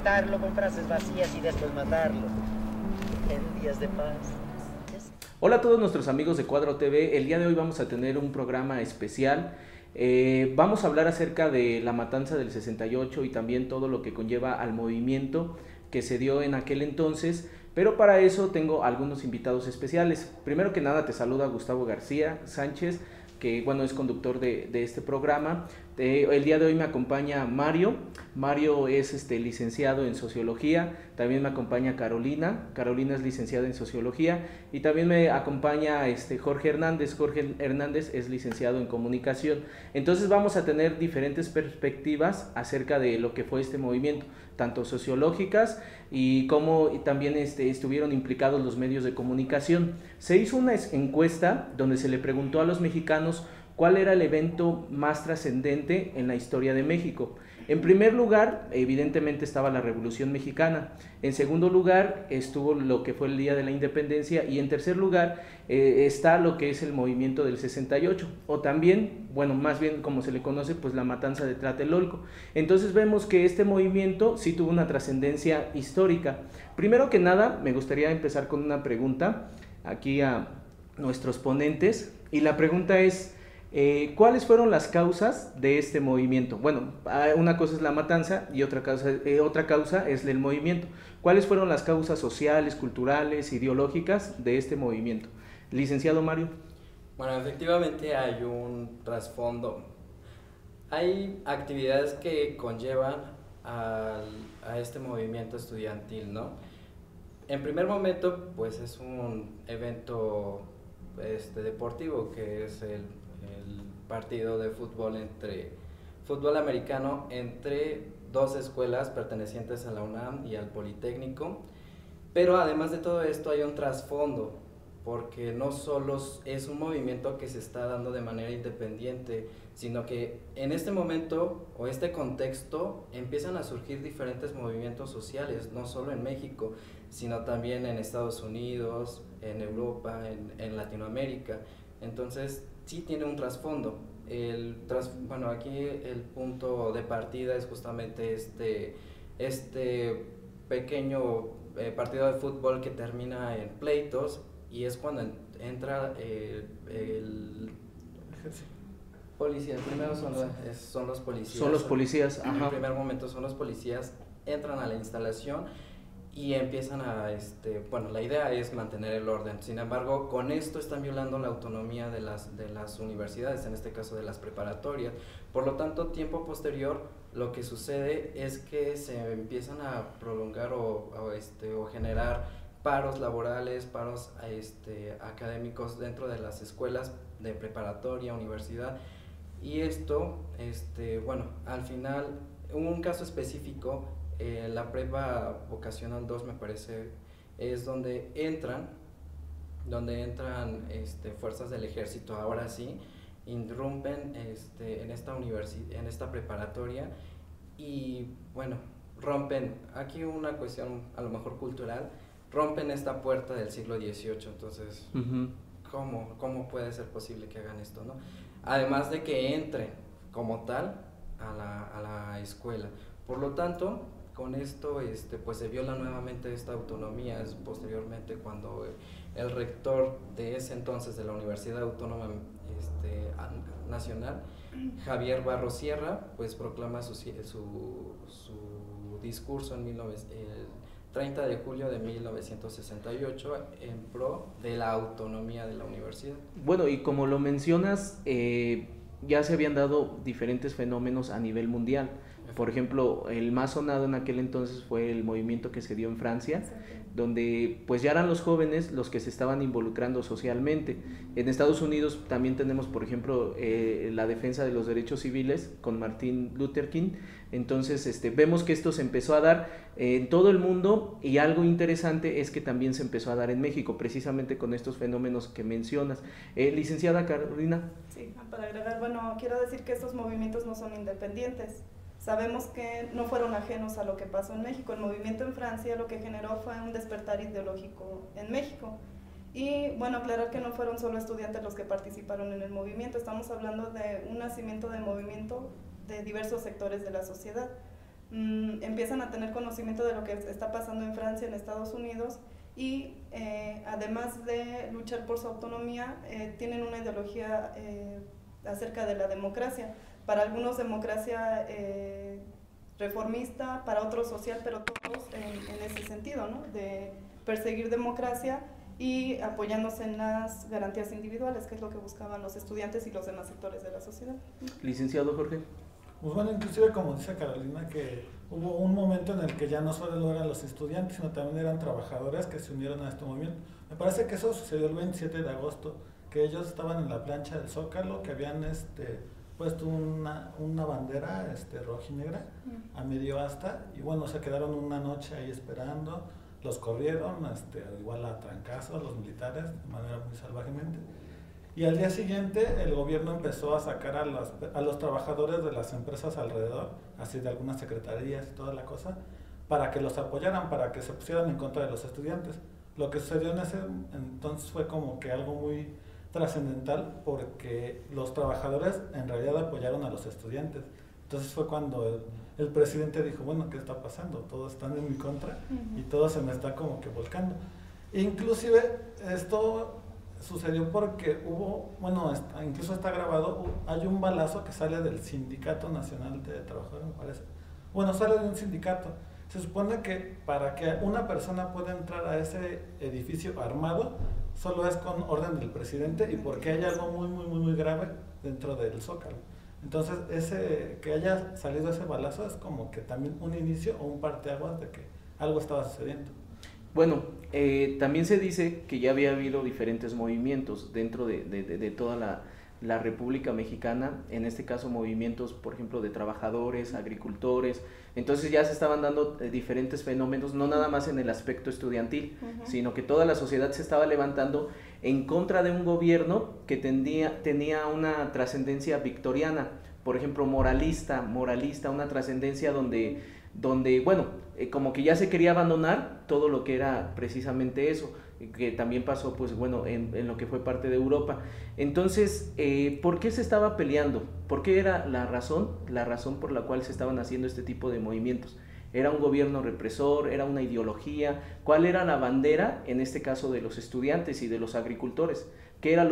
matarlo con frases vacías y después matarlo en días de paz. Hola a todos nuestros amigos de Cuadro TV. El día de hoy vamos a tener un programa especial. Vamos a hablar acerca de la matanza del 68 y también todo lo que conlleva al movimiento que se dio en aquel entonces. Pero para eso tengo algunos invitados especiales. Primero que nada te saluda Gustavo García Sánchez, que bueno, es conductor de este programa. El día de hoy me acompaña Mario. Mario es licenciado en Sociología. También me acompaña Carolina. Carolina es licenciada en Sociología. Y también me acompaña Jorge Hernández. Jorge Hernández es licenciado en Comunicación. Entonces vamos a tener diferentes perspectivas acerca de lo que fue este movimiento, tanto sociológicas y cómo también estuvieron implicados los medios de comunicación. Se hizo una encuesta donde se le preguntó a los mexicanos cuál era el evento más trascendente en la historia de México. En primer lugar, evidentemente estaba la Revolución Mexicana. En segundo lugar, estuvo lo que fue el Día de la Independencia. Y en tercer lugar, está lo que es el movimiento del 68. O también, bueno, más bien como se le conoce, pues la matanza de Tlatelolco. Entonces vemos que este movimiento sí tuvo una trascendencia histórica. Primero que nada, me gustaría empezar con una pregunta aquí a nuestros ponentes. Y la pregunta es: ¿cuáles fueron las causas de este movimiento? Bueno, una cosa es la matanza y otra causa es el movimiento. ¿Cuáles fueron las causas sociales, culturales, ideológicas de este movimiento? Licenciado Mario. Bueno, efectivamente hay un trasfondo. Hay actividades que conllevan a este movimiento estudiantil, ¿no? En primer momento, pues es un evento deportivo, que es el partido de fútbol americano entre dos escuelas pertenecientes a la UNAM y al Politécnico. Pero además de todo esto hay un trasfondo, porque no solo es un movimiento que se está dando de manera independiente, sino que en este momento o este contexto empiezan a surgir diferentes movimientos sociales, no solo en México, sino también en Estados Unidos, en Europa, en Latinoamérica. Entonces sí tiene un trasfondo. Bueno, aquí el punto de partida es justamente este pequeño partido de fútbol que termina en pleitos, y es cuando entra el policía. Primero son los policías. Son los policías, ajá. En el primer momento son los policías, entran a la instalación y empiezan bueno, la idea es mantener el orden. Sin embargo, con esto están violando la autonomía de las universidades, en este caso de las preparatorias. Por lo tanto, tiempo posterior, lo que sucede es que se empiezan a prolongar o generar paros laborales, paros académicos dentro de las escuelas de preparatoria, universidad. Y esto, bueno, al final, un caso específico, la prepa vocacional 2, me parece, es donde entran fuerzas del ejército, ahora sí, irrumpen en esta preparatoria y, bueno, rompen, aquí una cuestión a lo mejor cultural, rompen esta puerta del siglo XVIII. Entonces, ¿cómo puede ser posible que hagan esto, no? Además de que entren como tal a la escuela. Por lo tanto, con esto pues se viola nuevamente esta autonomía. Es posteriormente cuando el rector de ese entonces de la Universidad Autónoma Nacional, Javier Barros Sierra, pues proclama su discurso en 30 de julio de 1968 en pro de la autonomía de la universidad. Bueno, y como lo mencionas, ya se habían dado diferentes fenómenos a nivel mundial. Por ejemplo, el más sonado en aquel entonces fue el movimiento que se dio en Francia, donde pues ya eran los jóvenes los que se estaban involucrando socialmente. En Estados Unidos también tenemos, por ejemplo, la defensa de los derechos civiles con Martin Luther King. Entonces vemos que esto se empezó a dar en todo el mundo, y algo interesante es que también se empezó a dar en México, precisamente con estos fenómenos que mencionas. Licenciada Carolina. Sí, para agregar, bueno, quiero decir que estos movimientos no son independientes. Sabemos que no fueron ajenos a lo que pasó en México. El movimiento en Francia lo que generó fue un despertar ideológico en México. Y bueno, aclarar que no fueron solo estudiantes los que participaron en el movimiento, estamos hablando de un nacimiento de movimiento de diversos sectores de la sociedad. empiezan a tener conocimiento de lo que está pasando en Francia, en Estados Unidos, y además de luchar por su autonomía, tienen una ideología acerca de la democracia. Para algunos democracia reformista, para otros social, pero todos en ese sentido, ¿no? De perseguir democracia y apoyándose en las garantías individuales, que es lo que buscaban los estudiantes y los demás sectores de la sociedad. Licenciado Jorge. Pues bueno, inclusive como dice Carolina, que hubo un momento en el que ya no solo eran los estudiantes, sino también eran trabajadores que se unieron a este movimiento. Me parece que eso sucedió el 27 de agosto, que ellos estaban en la plancha del Zócalo, que habían puesto una bandera rojinegra a medio asta, y bueno, se quedaron una noche ahí esperando, los corrieron, igual a trancazos los militares, de manera muy salvajemente. Y al día siguiente el gobierno empezó a sacar a los trabajadores de las empresas alrededor, así de algunas secretarías y toda la cosa, para que los apoyaran, para que se pusieran en contra de los estudiantes. Lo que sucedió en ese entonces fue como que algo muy trascendental, porque los trabajadores en realidad apoyaron a los estudiantes. Entonces fue cuando el presidente dijo, bueno, ¿qué está pasando? Todos están en mi contra y todo se me está como que volcando. Inclusive esto sucedió porque hubo, bueno, incluso está grabado, hay un balazo que sale del Sindicato Nacional de Trabajadores, me parece. Bueno, sale de un sindicato. Se supone que para que una persona pueda entrar a ese edificio armado, solo es con orden del presidente y porque hay algo muy grave dentro del Zócalo. Entonces, que haya salido ese balazo es como que también un inicio o un parteaguas de que algo estaba sucediendo. Bueno, también se dice que ya había habido diferentes movimientos dentro de toda la República Mexicana, en este caso movimientos, por ejemplo, de trabajadores, agricultores. Entonces ya se estaban dando diferentes fenómenos, no nada más en el aspecto estudiantil, sino que toda la sociedad se estaba levantando en contra de un gobierno que tenía una trascendencia victoriana, por ejemplo, moralista, una trascendencia donde bueno, como que ya se quería abandonar todo lo que era precisamente eso, que también pasó, pues bueno, en lo que fue parte de Europa. Entonces, ¿por qué se estaba peleando? ¿Por qué era la razón por la cual se estaban haciendo este tipo de movimientos? ¿Era un gobierno represor? ¿Era una ideología? ¿Cuál era la bandera, en este caso, de los estudiantes y de los agricultores? ¿Qué era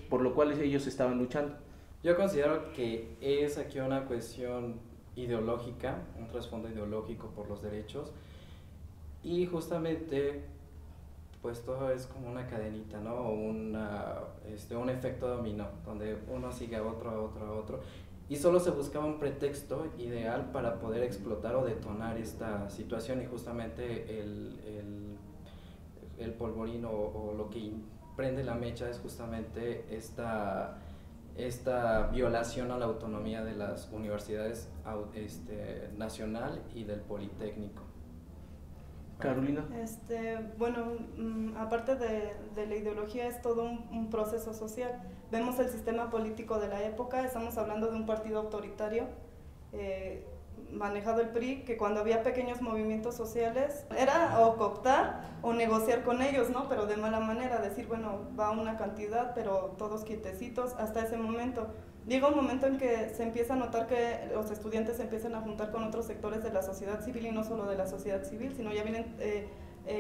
por lo cual ellos estaban luchando? Yo considero que es aquí una cuestión ideológica, un trasfondo ideológico por los derechos, y justamente pues todo es como una cadenita, ¿no? Un efecto dominó, donde uno sigue a otro, y solo se buscaba un pretexto ideal para poder explotar o detonar esta situación, y justamente el polvorín o lo que prende la mecha es justamente esta violación a la autonomía de las universidades nacional y del Politécnico. Carolina. Bueno, aparte de la ideología, es todo un proceso social. Vemos el sistema político de la época, estamos hablando de un partido autoritario, manejado el PRI, que cuando había pequeños movimientos sociales era o cooptar o negociar con ellos, ¿no? Pero de mala manera, decir, bueno, va una cantidad, pero todos quietecitos hasta ese momento. Llega un momento en que se empieza a notar que los estudiantes se empiezan a juntar con otros sectores de la sociedad civil, y no solo de la sociedad civil, sino ya vienen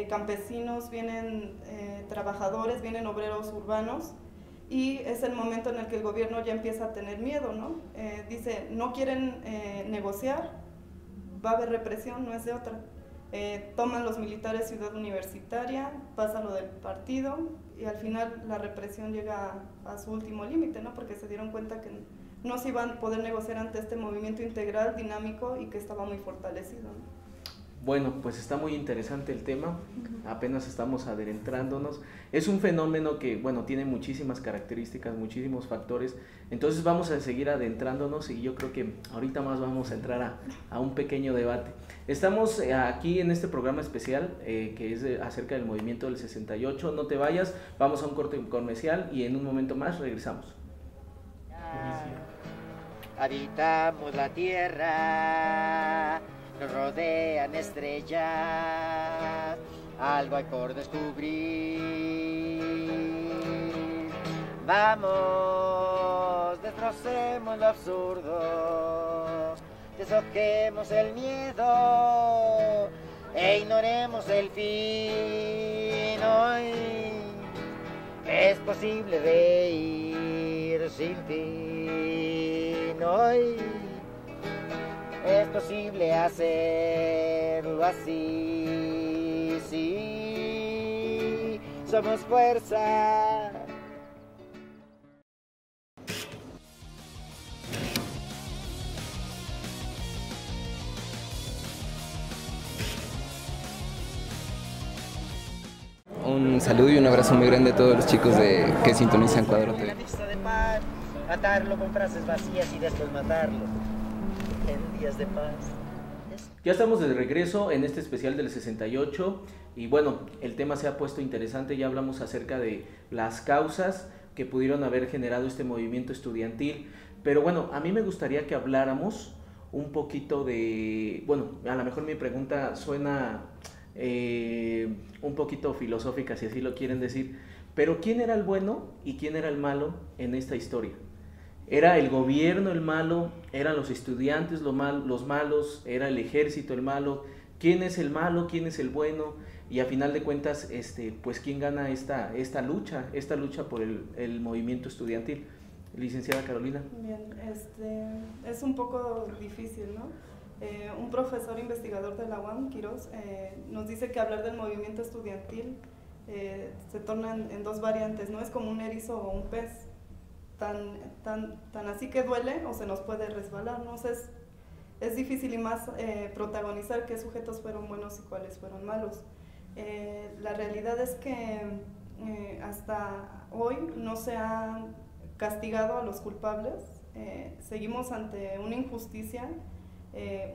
campesinos, vienen trabajadores, vienen obreros urbanos, y es el momento en el que el gobierno ya empieza a tener miedo, ¿no? Dice, no quieren negociar, va a haber represión, no es de otra. Toman los militares Ciudad Universitaria, pasa lo del partido, y al final la represión llega a su último límite, ¿no? Porque se dieron cuenta que no se iban a poder negociar ante este movimiento integral, dinámico, y que estaba muy fortalecido, ¿no? Bueno, pues está muy interesante el tema, apenas estamos adentrándonos. Es un fenómeno que, bueno, tiene muchísimas características, muchísimos factores, entonces vamos a seguir adentrándonos, y yo creo que ahorita más vamos a entrar a un pequeño debate. Estamos aquí en este programa especial que es acerca del movimiento del 68, no te vayas, vamos a un corte comercial y en un momento más regresamos. Habitamos la tierra, nos rodean estrellas, algo hay por descubrir. Vamos, destrocemos lo absurdo, Deshojemos el miedo e ignoremos el fin. Hoy es posible reír sin fin. Hoy es posible hacerlo así. Sí, somos fuerza. Un saludo y un abrazo muy grande a todos los chicos que sintonizan Cuadro TV. De paz, atarlo con frases vacías y después matarlo en días de paz. Ya estamos de regreso en este especial del 68 y bueno, el tema se ha puesto interesante, ya hablamos acerca de las causas que pudieron haber generado este movimiento estudiantil, pero bueno, a mí me gustaría que habláramos un poquito de, bueno, a lo mejor mi pregunta suena un poquito filosófica, si así lo quieren decir, pero ¿quién era el bueno y quién era el malo en esta historia? ¿Era el gobierno el malo? ¿Eran los estudiantes los malos? ¿Era el ejército el malo? ¿Quién es el malo? ¿Quién es el bueno? Y a final de cuentas, pues ¿quién gana esta lucha por el movimiento estudiantil? Licenciada Carolina. Bien, es un poco difícil, ¿no? Un profesor investigador de la UAM, Quirós, nos dice que hablar del movimiento estudiantil se torna en dos variantes, ¿no? Es como un erizo o un pez, tan así que duele o se nos puede resbalar, ¿no? O sea, es difícil y más protagonizar qué sujetos fueron buenos y cuáles fueron malos. La realidad es que hasta hoy no se ha castigado a los culpables, seguimos ante una injusticia,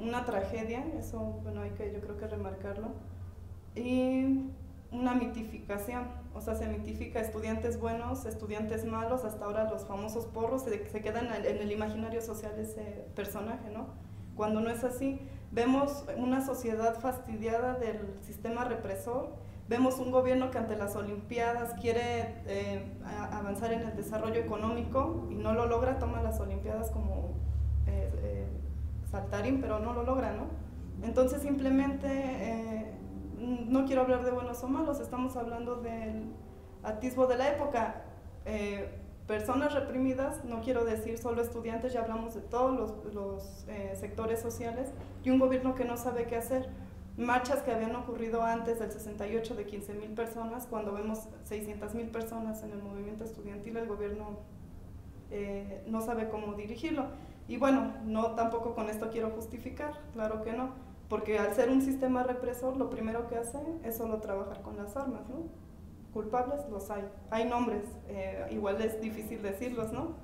una tragedia, eso bueno, yo creo que remarcarlo, y una mitificación, o sea, se mitifica estudiantes buenos, estudiantes malos, hasta ahora los famosos porros, se quedan en el imaginario social ese personaje, ¿no? Cuando no es así, vemos una sociedad fastidiada del sistema represor, vemos un gobierno que ante las Olimpiadas quiere avanzar en el desarrollo económico y no lo logra, toma las Olimpiadas como saltarín, pero no lo logra, ¿no? Entonces simplemente, no quiero hablar de buenos o malos, estamos hablando del atisbo de la época. Personas reprimidas, no quiero decir solo estudiantes, ya hablamos de todos los sectores sociales, y un gobierno que no sabe qué hacer. Marchas que habían ocurrido antes del 68 de 15,000 personas, cuando vemos 600,000 personas en el movimiento estudiantil, el gobierno no sabe cómo dirigirlo. Y bueno, no tampoco con esto quiero justificar, claro que no, porque al ser un sistema represor, lo primero que hace es solo trabajar con las armas, ¿no? Culpables los hay nombres, igual es difícil decirlos, ¿no?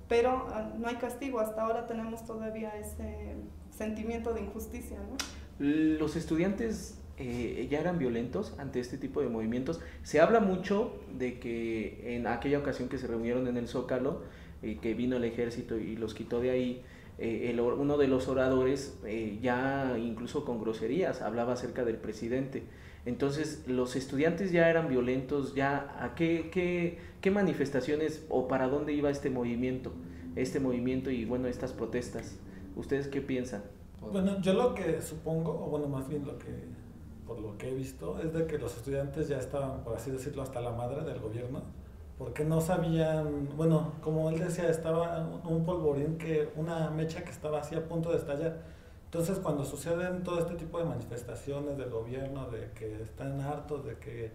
Pero no hay castigo, hasta ahora tenemos todavía ese sentimiento de injusticia, ¿no? Los estudiantes ya eran violentos ante este tipo de movimientos. Se habla mucho de que en aquella ocasión que se reunieron en el Zócalo, que vino el ejército y los quitó de ahí, uno de los oradores ya incluso con groserías hablaba acerca del presidente. Entonces los estudiantes ya eran violentos, ya ¿a qué manifestaciones o para dónde iba este movimiento y bueno, estas protestas? ¿Ustedes qué piensan? Bueno, yo lo que supongo, o bueno, más bien por lo que he visto, es de que los estudiantes ya estaban, por así decirlo, hasta la madre del gobierno, porque no sabían, bueno, como él decía, estaba un polvorín, una mecha que estaba así a punto de estallar. Entonces, cuando suceden todo este tipo de manifestaciones del gobierno, de que están hartos, de que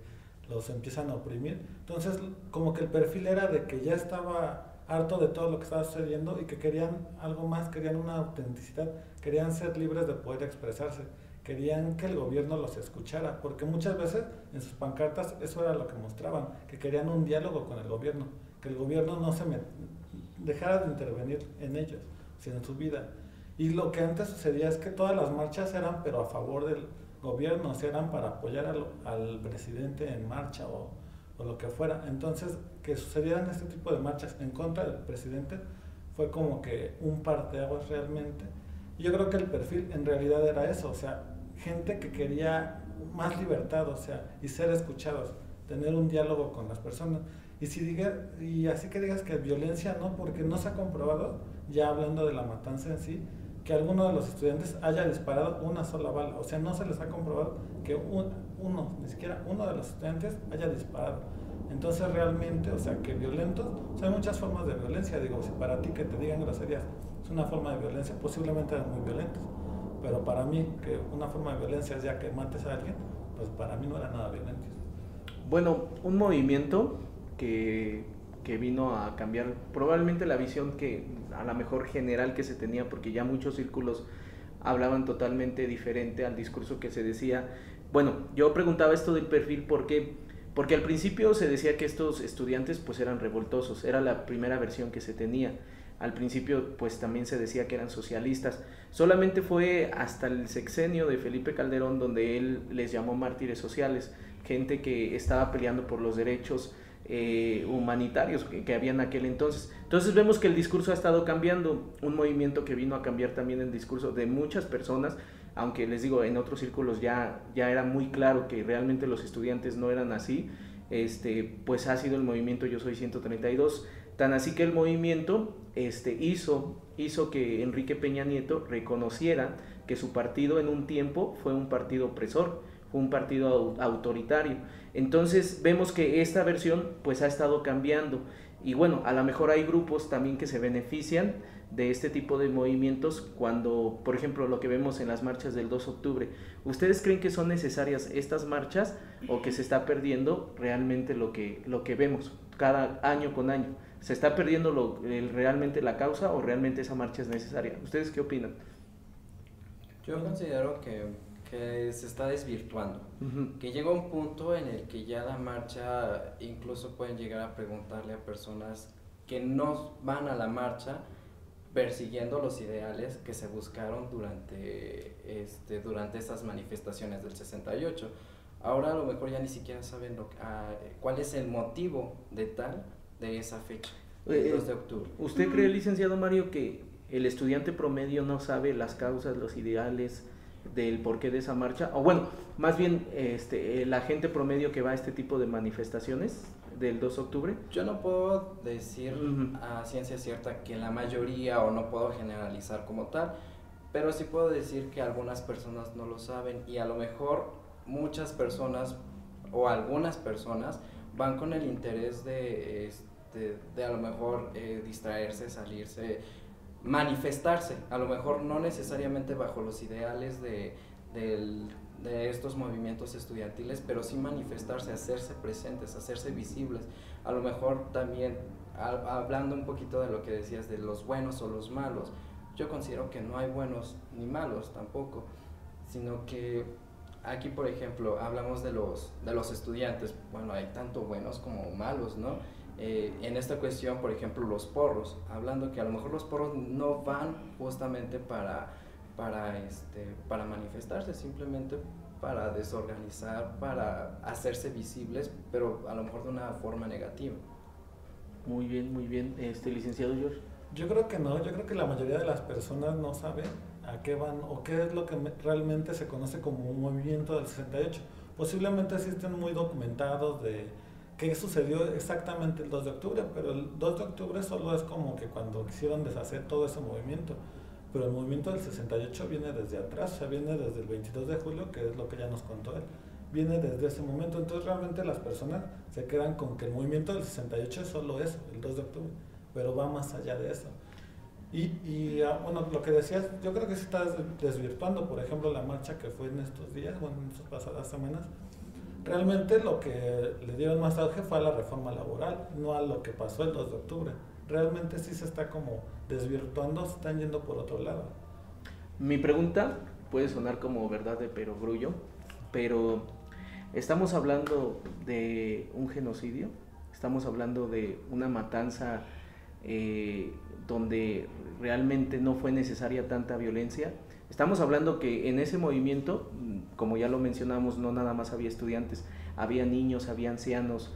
los empiezan a oprimir, entonces como que el perfil era de que ya estaba harto de todo lo que estaba sucediendo y que querían algo más, querían una autenticidad, querían ser libres de poder expresarse, querían que el gobierno los escuchara, porque muchas veces en sus pancartas eso era lo que mostraban, que querían un diálogo con el gobierno, que el gobierno no dejara de intervenir en ellos, sino en su vida. Y lo que antes sucedía es que todas las marchas eran pero a favor del gobierno, o sea, eran para apoyar al presidente en marcha o lo que fuera. Entonces, que sucedieran este tipo de marchas en contra del presidente fue como que un parteaguas realmente. Y yo creo que el perfil en realidad era eso, o sea, gente que quería más libertad, o sea, y ser escuchados, tener un diálogo con las personas. Y así que digas que violencia no, porque no se ha comprobado, ya hablando de la matanza en sí, que alguno de los estudiantes haya disparado una sola bala. O sea, no se les ha comprobado que ni siquiera uno de los estudiantes haya disparado. Entonces realmente, o sea, que violentos, o sea, hay muchas formas de violencia. Digo, si para ti que te digan groserías es una forma de violencia, posiblemente eran muy violentos. Pero para mí, que una forma de violencia es ya que mates a alguien, pues para mí no era nada violento. Bueno, un movimiento que vino a cambiar probablemente la visión que a la mejor general que se tenía, porque ya muchos círculos hablaban totalmente diferente al discurso que se decía. Bueno, yo preguntaba esto del perfil porque al principio se decía que estos estudiantes pues eran revoltosos, era la primera versión que se tenía. Al principio pues también se decía que eran socialistas. Solamente fue hasta el sexenio de Felipe Calderón donde él les llamó mártires sociales, gente que estaba peleando por los derechos humanitarios que había en aquel entonces. Entonces vemos que el discurso ha estado cambiando, un movimiento que vino a cambiar también el discurso de muchas personas, aunque les digo, en otros círculos ya era muy claro que realmente los estudiantes no eran así. Pues ha sido el movimiento Yo Soy 132, tan así que el movimiento hizo que Enrique Peña Nieto reconociera que su partido en un tiempo fue un partido opresor, fue un partido autoritario. Entonces vemos que esta versión pues ha estado cambiando, y bueno, a lo mejor hay grupos también que se benefician de este tipo de movimientos cuando, por ejemplo, lo que vemos en las marchas del 2 de octubre. ¿Ustedes creen que son necesarias estas marchas o que se está perdiendo realmente lo que vemos cada año con año? ¿Se está perdiendo realmente la causa o realmente esa marcha es necesaria? ¿Ustedes qué opinan? Yo considero que se está desvirtuando, que llega un punto en el que ya la marcha, incluso pueden llegar a preguntarle a personas que no van a la marcha persiguiendo los ideales que se buscaron durante esas manifestaciones del 68. Ahora a lo mejor ya ni siquiera saben cuál es el motivo de esa fecha, el 2 de octubre. ¿Usted cree, licenciado Mario, que el estudiante promedio no sabe las causas, los ideales del porqué de esa marcha? O bueno, más bien la gente promedio que va a este tipo de manifestaciones del 2 de octubre. Yo no puedo decir a ciencia cierta que la mayoría, o no puedo generalizar como tal, pero sí puedo decir que algunas personas no lo saben, y a lo mejor muchas personas o algunas personas van con el interés de a lo mejor distraerse, salirse, manifestarse, a lo mejor no necesariamente bajo los ideales de estos movimientos estudiantiles, pero sí manifestarse, hacerse presentes, hacerse visibles. A lo mejor también, hablando un poquito de lo que decías de los buenos o los malos, yo considero que no hay buenos ni malos tampoco, sino que aquí, por ejemplo, hablamos de los estudiantes. Bueno, hay tanto buenos como malos, ¿no? En esta cuestión, por ejemplo, los porros, hablando que a lo mejor los porros no van justamente para manifestarse, simplemente para desorganizar, para hacerse visibles, pero a lo mejor de una forma negativa. Muy bien, licenciado George. Yo creo que no, yo creo que la mayoría de las personas no saben a qué van o qué es lo que realmente se conoce como un movimiento del 68. Posiblemente existen muy documentados de qué sucedió exactamente el 2 de octubre, pero el 2 de octubre solo es como que cuando quisieron deshacer todo ese movimiento. Pero el movimiento del 68 viene desde atrás, o sea, viene desde el 22 de julio, que es lo que ya nos contó él. Viene desde ese momento, entonces realmente las personas se quedan con que el movimiento del 68 es solo eso, el 2 de octubre, pero va más allá de eso. Y bueno, lo que decías, yo creo que se está desvirtuando, por ejemplo, la marcha que fue en estos días, bueno, en estas pasadas semanas. Realmente lo que le dieron más auge fue a la reforma laboral, no a lo que pasó el 2 de octubre. Realmente sí se está como desvirtuando, se están yendo por otro lado. Mi pregunta puede sonar como verdad de perogrullo, pero ¿estamos hablando de un genocidio? ¿Estamos hablando de una matanza donde realmente no fue necesaria tanta violencia? Estamos hablando que en ese movimiento, como ya lo mencionamos, no nada más había estudiantes, había niños, había ancianos,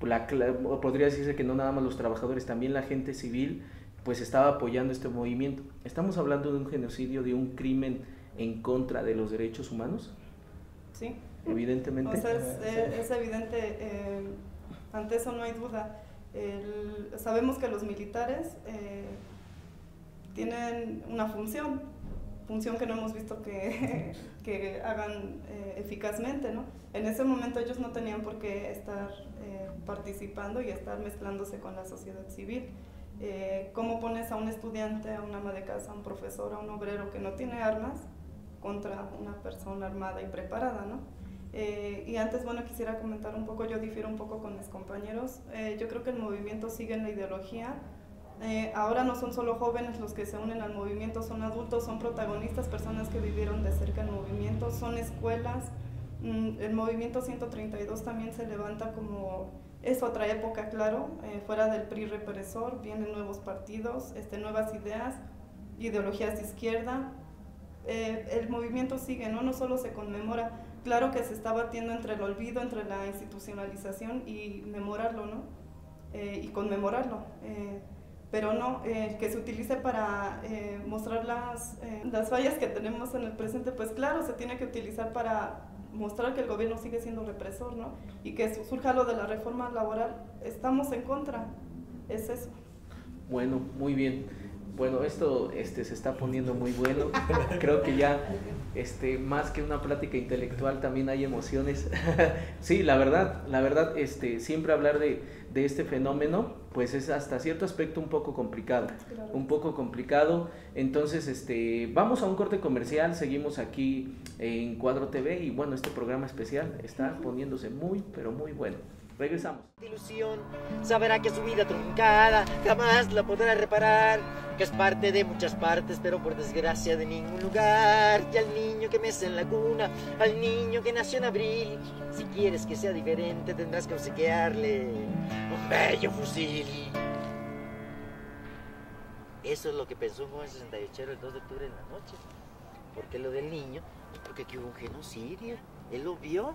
podría decirse que no nada más los trabajadores, también la gente civil pues estaba apoyando este movimiento. ¿Estamos hablando de un genocidio, de un crimen en contra de los derechos humanos? Sí. Evidentemente. O sea, es evidente, ante eso no hay duda. Sabemos que los militares tienen una función que no hemos visto que hagan eficazmente, ¿no? En ese momento ellos no tenían por qué estar participando y estar mezclándose con la sociedad civil. ¿Cómo pones a un estudiante, a una ama de casa, a un profesor, a un obrero que no tiene armas contra una persona armada y preparada, ¿no? Y antes, bueno, quisiera comentar un poco, yo difiero un poco con mis compañeros. Yo creo que el movimiento sigue en la ideología. Ahora no son solo jóvenes los que se unen al movimiento, son adultos, son protagonistas, personas que vivieron de cerca el movimiento, son escuelas. El movimiento 132 también se levanta como, es otra época, claro, fuera del PRI represor, vienen nuevos partidos, nuevas ideas, ideologías de izquierda. El movimiento sigue, ¿no? No solo se conmemora, claro que se está batiendo entre el olvido, entre la institucionalización y memorarlo, ¿no? Y conmemorarlo. Pero no, que se utilice para mostrar las fallas que tenemos en el presente, pues claro, se tiene que utilizar para mostrar que el gobierno sigue siendo represor, ¿no? Y que surja lo de la reforma laboral, estamos en contra, es eso. Bueno, muy bien. Bueno, esto se está poniendo muy bueno. Creo que ya más que una plática intelectual también hay emociones. Sí, la verdad, siempre hablar de este fenómeno, pues es hasta cierto aspecto un poco complicado. Claro. Un poco complicado. Entonces, vamos a un corte comercial, seguimos aquí en Cuadro TV y bueno, este programa especial está poniéndose muy, pero muy bueno. Regresamos. Ilusión, saberá que su vida truncada jamás la podrá reparar, que es parte de muchas partes, pero por desgracia de ningún lugar. Y al niño que mece en la cuna, al niño que nació en abril, si quieres que sea diferente tendrás que obsequiarle un bello fusil. Eso es lo que pensó un joven 68 el 2 de octubre en la noche. Porque lo del niño, porque aquí hubo un genocidio, él lo vio,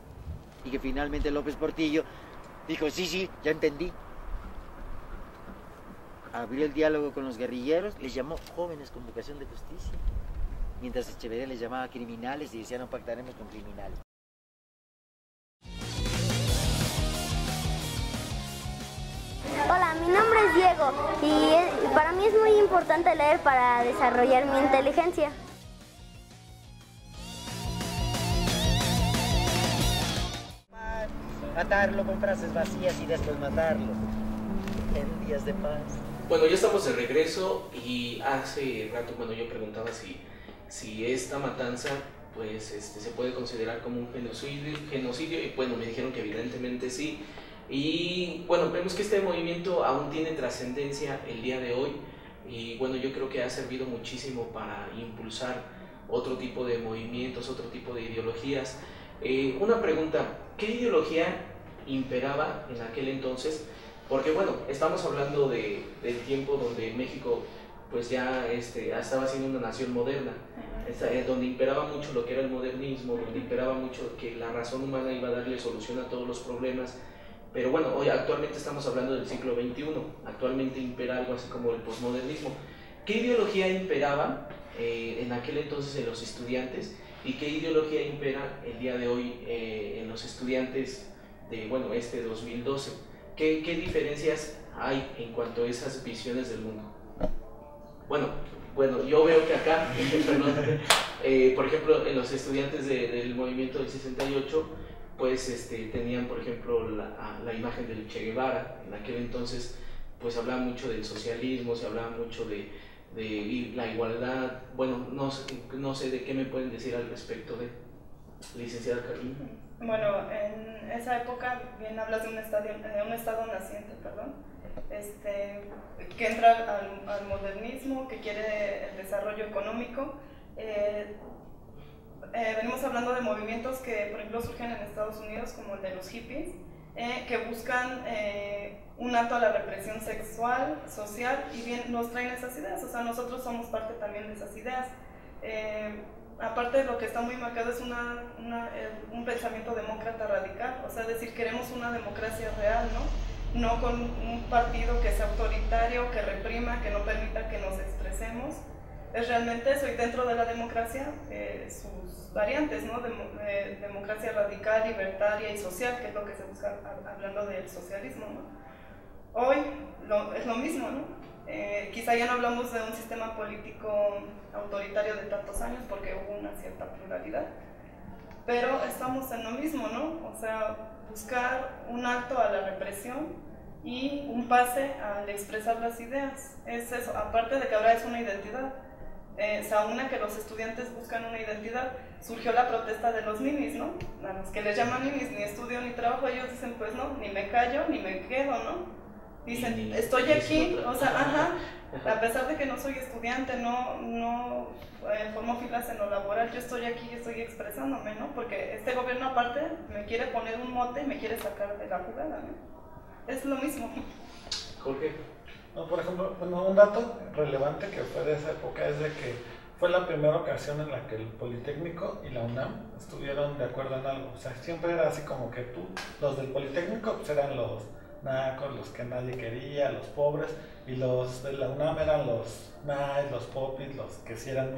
y que finalmente López Portillo dijo, sí, ya entendí. Abrió el diálogo con los guerrilleros, les llamó jóvenes con vocación de justicia, mientras Echeverría les llamaba criminales y decía no pactaremos con criminales. Hola, mi nombre es Diego y para mí es muy importante leer para desarrollar mi inteligencia. Atarlo con frases vacías y después matarlo en días de paz. Bueno, ya estamos de regreso y hace rato cuando yo preguntaba si esta matanza pues se puede considerar como un genocidio y bueno, me dijeron que evidentemente sí. Y bueno, vemos que este movimiento aún tiene trascendencia el día de hoy y bueno, yo creo que ha servido muchísimo para impulsar otro tipo de movimientos, otro tipo de ideologías. Una pregunta, ¿qué ideología imperaba en aquel entonces? Porque bueno, estamos hablando del tiempo donde México pues ya estaba siendo una nación moderna, donde imperaba mucho lo que era el modernismo, donde imperaba mucho que la razón humana iba a darle solución a todos los problemas. Pero bueno, hoy actualmente estamos hablando del siglo XXI, actualmente impera algo así como el posmodernismo. ¿Qué ideología imperaba en aquel entonces en los estudiantes y qué ideología impera el día de hoy en los estudiantes de 2012? ¿Qué diferencias hay en cuanto a esas visiones del mundo? Bueno, yo veo que acá, por ejemplo, en los estudiantes del movimiento del 68, pues tenían, por ejemplo, la imagen del Che Guevara. En aquel entonces, pues hablaba mucho del socialismo, se hablaba mucho de la igualdad. Bueno, no sé de qué me pueden decir al respecto de licenciada Carolina. Bueno, en esa época bien hablas de un estado naciente, perdón, que entra al modernismo, que quiere el desarrollo económico. Venimos hablando de movimientos que, por ejemplo, surgen en Estados Unidos, como el de los hippies, que buscan un alto a la represión sexual, social, y bien nos traen esas ideas. O sea, nosotros somos parte también de esas ideas. Aparte de lo que está muy marcado es un pensamiento demócrata radical, o sea, es decir, queremos una democracia real, ¿no? No con un partido que sea autoritario, que reprima, que no permita que nos expresemos. Es realmente eso, y dentro de la democracia sus variantes, ¿no? Democracia radical, libertaria y social, que es lo que se busca hablando del socialismo, ¿no? Hoy es lo mismo, ¿no? Quizá ya no hablamos de un sistema político autoritario de tantos años porque hubo una cierta pluralidad, pero estamos en lo mismo, ¿no? O sea, buscar un alto a la represión y un pase al expresar las ideas. Es eso, aparte de que ahora es una identidad. Se aúna que los estudiantes buscan una identidad. Surgió la protesta de los ninis, ¿no? A los que les llaman ninis, ni estudio ni trabajo, ellos dicen, pues no, ni me callo, ni me quedo, ¿no? Dicen, estoy aquí, o sea, a pesar de que no soy estudiante, no formo filas en lo laboral, yo estoy aquí y estoy expresándome, ¿no? Porque este gobierno aparte me quiere poner un mote y me quiere sacar de la jugada, ¿no? Es lo mismo. Jorge. No, por ejemplo, bueno, un dato relevante que fue de esa época es de que fue la primera ocasión en la que el Politécnico y la UNAM estuvieron de acuerdo en algo. O sea, siempre era así como que los del Politécnico pues eran los nacos, los que nadie quería, los pobres, y los de la UNAM eran los nice, los popis, los que sí eran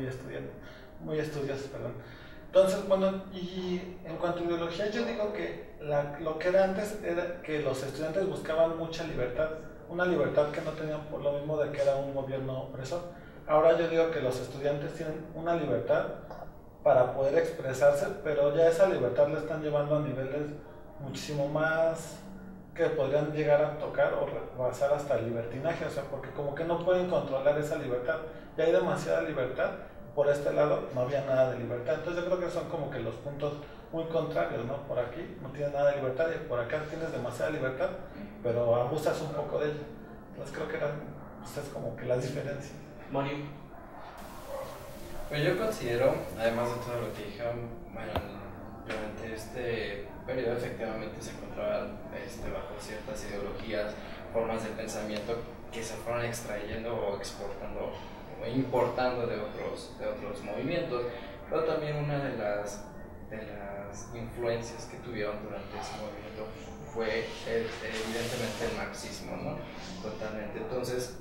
muy estudiosos, perdón. Entonces, bueno, y en cuanto a ideología, yo digo que lo que era antes era que los estudiantes buscaban mucha libertad, una libertad que no tenían por lo mismo de que era un gobierno opresor. Ahora yo digo que los estudiantes tienen una libertad para poder expresarse, pero ya esa libertad la están llevando a niveles muchísimo más que podrían llegar a tocar o rebasar hasta el libertinaje, o sea, porque como que no pueden controlar esa libertad, ya hay demasiada libertad, por este lado no había nada de libertad, entonces yo creo que son como que los puntos muy contrarios, ¿no? Por aquí no tienes nada de libertad y por acá tienes demasiada libertad, pero abusas un poco de ella, entonces creo que eran pues, es como que las diferencias. Mario. Pues yo considero, además de todo lo que dijeron, bueno, durante este periodo efectivamente se encontraban bajo ciertas ideologías, formas de pensamiento que se fueron extrayendo o exportando o importando de otros movimientos, pero también una de las influencias que tuvieron durante ese movimiento fue evidentemente el marxismo, ¿no? Totalmente. Entonces,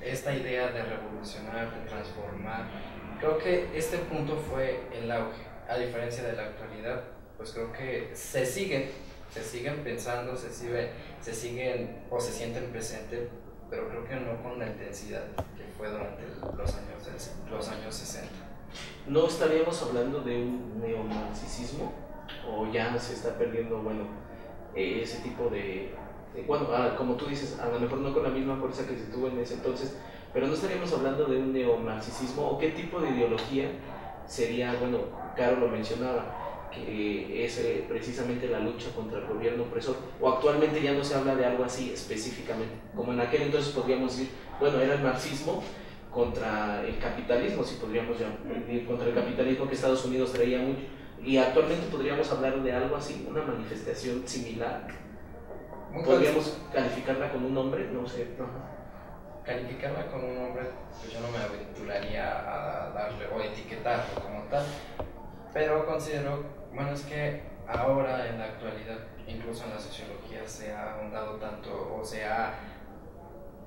esta idea de revolucionar, de transformar, creo que este punto fue el auge, a diferencia de la actualidad, pues creo que se siguen pensando, se siguen o se sienten presentes, pero creo que no con la intensidad que fue durante los años 60. ¿No estaríamos hablando de un neomarxismo? ¿O ya se está perdiendo, bueno, ese tipo de bueno, como tú dices, a lo mejor no con la misma fuerza que se tuvo en ese entonces, pero no estaríamos hablando de un neomarxismo? ¿O qué tipo de ideología sería? Bueno, Caro lo mencionaba, que es precisamente la lucha contra el gobierno opresor, o actualmente ya no se habla de algo así específicamente, como en aquel entonces podríamos decir, bueno, era el marxismo contra el capitalismo, si podríamos llamar, contra el capitalismo que Estados Unidos traía mucho, y actualmente podríamos hablar de algo así, una manifestación similar. ¿Podríamos calificarla con un nombre? No sé. Calificarla con un nombre, pues yo no me aventuraría a darle o etiquetarlo como tal, pero considero, bueno, es que ahora en la actualidad, incluso en la sociología se ha ahondado tanto, o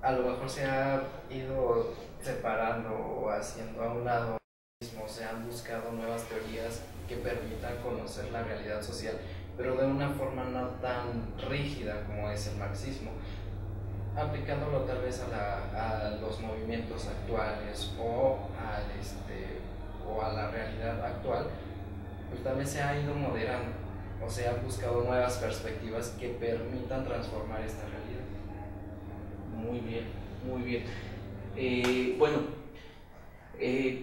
a lo mejor se ha ido separando o haciendo a un lado mismo, se han buscado nuevas teorías que permitan conocer la realidad social, pero de una forma no tan rígida como es el marxismo, aplicándolo tal vez a los movimientos actuales o a la realidad actual, pues tal vez se ha ido moderando o se han buscado nuevas perspectivas que permitan transformar esta realidad. Muy bien, muy bien.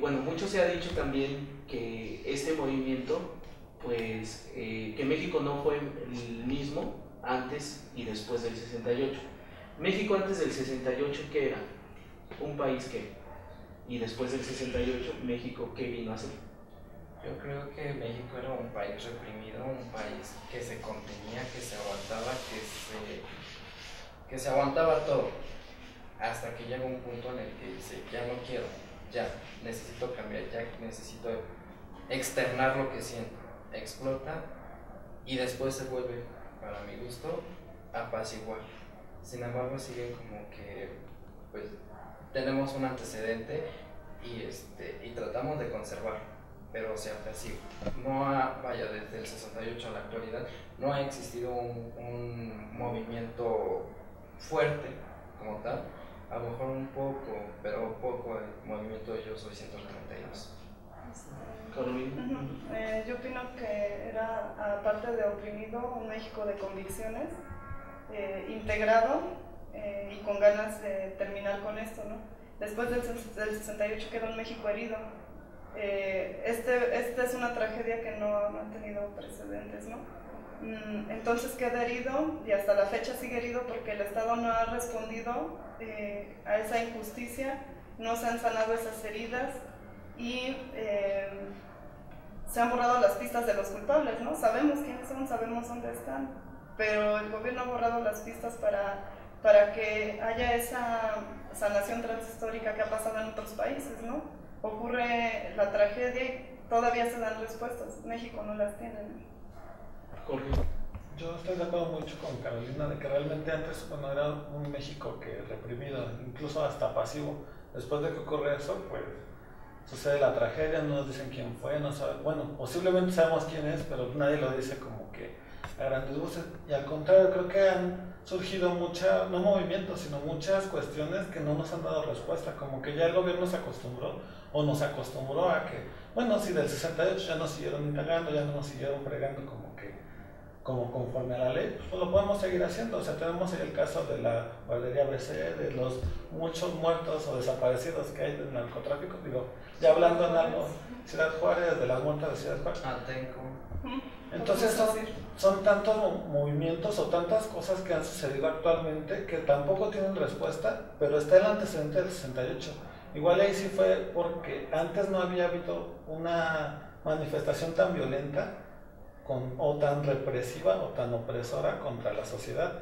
Bueno, mucho se ha dicho también que este movimiento, pues que México no fue el mismo antes y después del 68. México antes del 68, ¿qué era? Un país que, y después del 68, México, ¿qué vino a ser? Yo creo que México era un país reprimido, un país que se contenía, que se aguantaba, que se aguantaba todo, hasta que llega un punto en el que dice, ya no quiero, ya necesito cambiar, ya necesito externar lo que siento, explota y después se vuelve, para mi gusto, apaciguar. Sin embargo, siguen como que, pues, tenemos un antecedente y tratamos de conservarlo, pero se apacigua. Desde el 68 a la actualidad, no ha existido un movimiento fuerte como tal a lo mejor un poco, pero poco el movimiento de Yo Soy 192. Yo opino que era, aparte de oprimido, un México de convicciones, integrado y con ganas de terminar con esto, ¿no? Después del 68 queda un México herido. Esta es una tragedia que no ha tenido precedentes, ¿no? Entonces queda herido y hasta la fecha sigue herido porque el Estado no ha respondido a esa injusticia, no se han sanado esas heridas y se han borrado las pistas de los culpables, ¿no? Sabemos quiénes son, sabemos dónde están, pero el gobierno ha borrado las pistas para que haya esa sanación transhistórica que ha pasado en otros países, ¿no? Ocurre la tragedia y todavía se dan respuestas, México no las tiene, ¿no? Yo estoy de acuerdo mucho con Carolina de que realmente antes, bueno, era un México que reprimido, incluso hasta pasivo. Después de que ocurre eso, pues sucede la tragedia, no nos dicen quién fue, no sabe, bueno, posiblemente sabemos quién es, pero nadie lo dice como que a grandes voces. Y al contrario, creo que han surgido no movimientos, sino muchas cuestiones que no nos han dado respuesta, como que ya el gobierno se acostumbró o nos acostumbró a que, bueno, si del 68 ya nos siguieron indagando, ya no nos siguieron fregando como conforme a la ley, pues lo podemos seguir haciendo. O sea, tenemos ahí el caso de la guardería ABC, de los muchos muertos o desaparecidos que hay del narcotráfico, digo, ya hablando en algo, Ciudad Juárez, de las muertes de Ciudad Juárez. Atenco. Entonces son tantos movimientos o tantas cosas que han sucedido actualmente que tampoco tienen respuesta, pero está el antecedente del 68. Igual ahí sí fue porque antes no había habido una manifestación tan violenta o tan represiva o tan opresora contra la sociedad.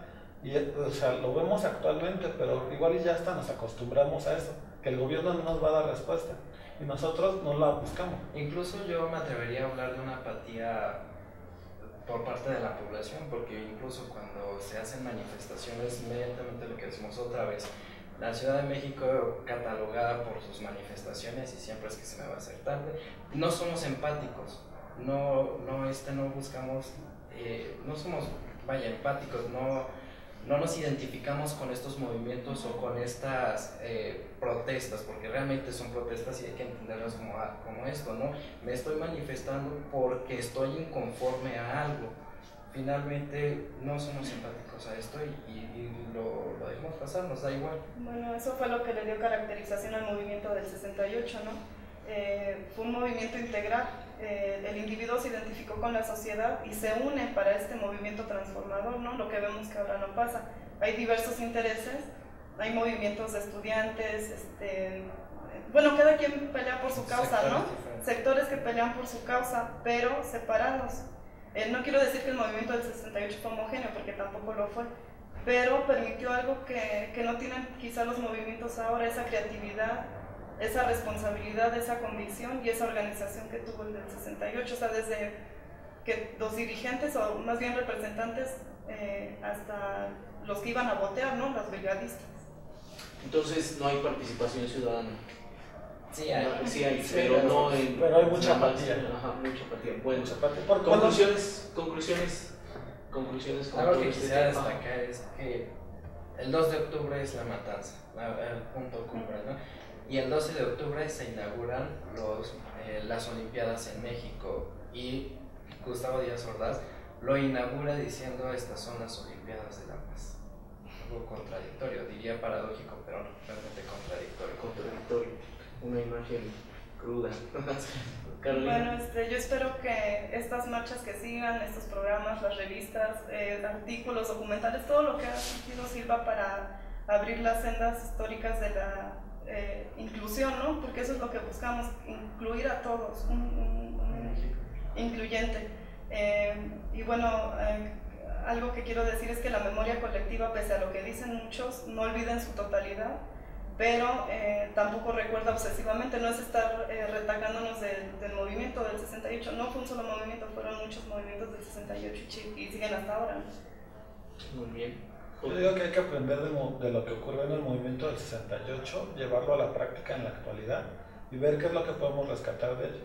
Y, o sea, lo vemos actualmente, pero igual y ya hasta nos acostumbramos a eso, que el gobierno no nos va a dar respuesta y nosotros no la buscamos. Incluso yo me atrevería a hablar de una apatía por parte de la población, porque incluso cuando se hacen manifestaciones, inmediatamente lo que decimos otra vez, la Ciudad de México catalogada por sus manifestaciones, y siempre es que se me va a hacer tarde, no somos empáticos, no buscamos, no somos, empáticos, no nos identificamos con estos movimientos o con estas protestas, porque realmente son protestas y hay que entenderlas como esto, ¿no? Me estoy manifestando porque estoy inconforme a algo. Finalmente no somos empáticos a esto y lo dejamos pasar, nos da igual. Bueno, eso fue lo que le dio caracterización al movimiento del 68, ¿no? Fue un movimiento integral, el individuo se identificó con la sociedad y se une para este movimiento transformador, ¿no? Lo que vemos que ahora no pasa. Hay diversos intereses, hay movimientos de estudiantes, bueno, cada quien pelea por su causa, ¿no? Sectores que pelean por su causa, pero separados. No quiero decir que el movimiento del 68 fue homogéneo, porque tampoco lo fue, pero permitió algo que no tienen quizá los movimientos ahora, esa creatividad, esa responsabilidad, esa convicción y esa organización que tuvo el del 68, o sea, desde que los dirigentes o más bien representantes hasta los que iban a votar, ¿no? Los brigadistas. Entonces no hay participación ciudadana. Sí hay, pero no en... Pero hay mucha apatía. Ajá, mucha apatía. Bueno, mucha apatía. Conclusiones. Algo que quisiera destacar es que el 2 de octubre es la matanza, el punto cumbre, ¿no? Y el 12 de octubre se inauguran las Olimpiadas en México y Gustavo Díaz Ordaz lo inaugura diciendo: estas son las Olimpiadas de la Paz. Algo contradictorio, diría paradójico, pero realmente contradictorio. Una imagen cruda. Bueno, yo espero que estas marchas que sigan, estos programas, las revistas, artículos, documentales, todo lo que ha surgido sirva para abrir las sendas históricas de la inclusión, ¿no? Porque eso es lo que buscamos, incluir a todos, incluyente. Y bueno, algo que quiero decir es que la memoria colectiva, pese a lo que dicen muchos, no olvida en su totalidad, pero tampoco recuerda obsesivamente, no es estar retacándonos del movimiento del 68, no fue un solo movimiento, fueron muchos movimientos del 68 y siguen hasta ahora, ¿no? Muy bien. Yo digo que hay que aprender de lo que ocurrió en el movimiento del 68, llevarlo a la práctica en la actualidad y ver qué es lo que podemos rescatar de ello.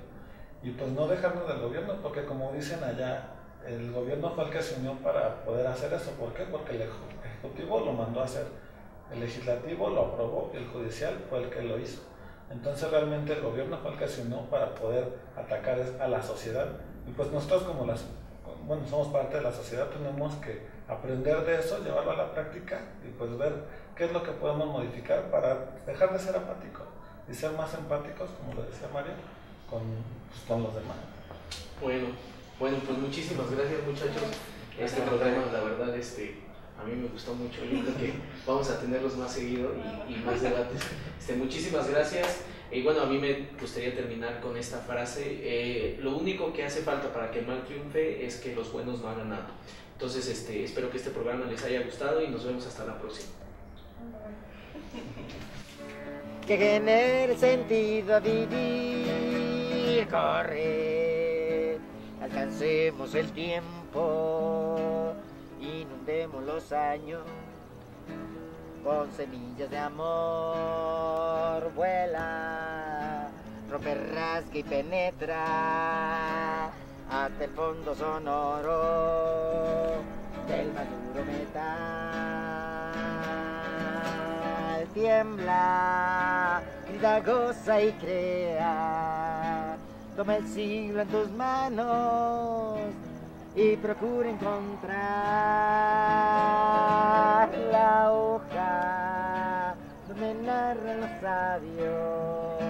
Y pues no dejarnos del gobierno, porque como dicen allá, el gobierno fue el que se unió para poder hacer eso. ¿Por qué? Porque el Ejecutivo lo mandó a hacer. El legislativo lo aprobó y el judicial fue el que lo hizo. Entonces realmente el gobierno fue el que se unió para poder atacar a la sociedad. Y pues nosotros somos parte de la sociedad, tenemos que aprender de eso, llevarlo a la práctica y pues ver qué es lo que podemos modificar para dejar de ser apáticos y ser más empáticos, como lo decía Mario, con los demás. Bueno, pues muchísimas gracias, muchachos. Este programa, la verdad, a mí me gustó mucho. Yo creo que vamos a tenerlos más seguido y más debates. Muchísimas gracias. Y bueno, a mí me gustaría terminar con esta frase. Lo único que hace falta para que el mal triunfe es que los buenos no hagan nada. Entonces, espero que este programa les haya gustado y nos vemos hasta la próxima. Que genere sentido a vivir, corre, alcancemos el tiempo, inundemos los años con semillas de amor, vuela, rompe, rasga y penetra hasta el fondo sonoro del maduro metal. Tiembla, grita, goza y crea, toma el siglo en tus manos y procura encontrar la hoja donde narran los sabios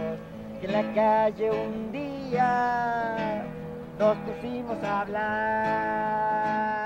que en la calle un día nos pusimos a hablar.